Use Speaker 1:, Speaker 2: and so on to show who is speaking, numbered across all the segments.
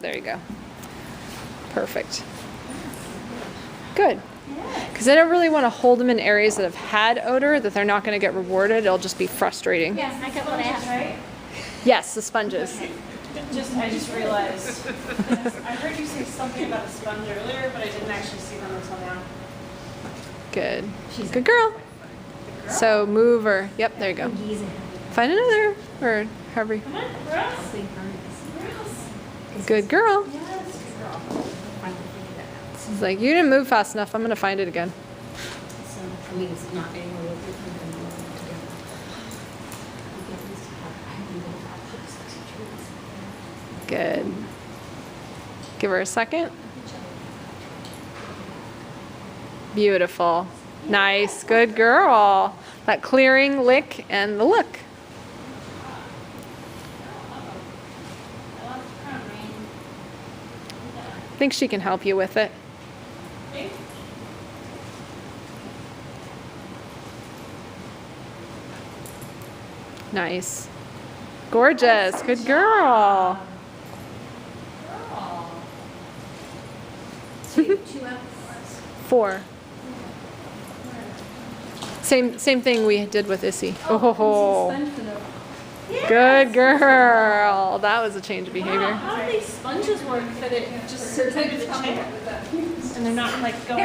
Speaker 1: There you go. Perfect. Good. Because I don't really want to hold them in areas that have had odor that they're not going to get rewarded. It'll just be frustrating.
Speaker 2: Yeah, I got what I asked. Right?
Speaker 1: Yes, the sponges.
Speaker 3: I just realized. I heard you say something about a sponge earlier, but I didn't actually see them until now.
Speaker 1: Good. Good girl. So move her. Yep, there you go. Find another, or however.
Speaker 3: Come on, Ross.
Speaker 1: Good girl.
Speaker 3: Yes, girl.
Speaker 1: It's like, you didn't move fast enough. I'm going to find it again.
Speaker 4: So, I mean, it's not anywhere with it.
Speaker 1: Good. Give her a second. Beautiful. Nice. Good girl. That clearing lick and the look. I think she can help you with it. Nice. Gorgeous. Good girl.
Speaker 4: Two out.
Speaker 1: 4. Same thing we did with Issy. Oh, good girl. That was a change of behavior.
Speaker 3: How do these sponges work that it just sits under the chair? And they're not like going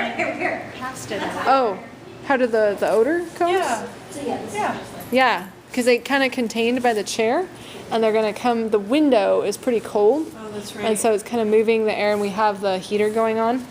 Speaker 3: past it.
Speaker 1: Oh, how did the odor come?
Speaker 3: Yeah.
Speaker 4: So yeah, this
Speaker 3: Yeah.
Speaker 4: is just like.
Speaker 1: Yeah, because they kind of contained by the chair, and they're gonna come. The window is pretty cold,
Speaker 3: Oh, that's right.
Speaker 1: and so it's kind of moving the air, and we have the heater going on.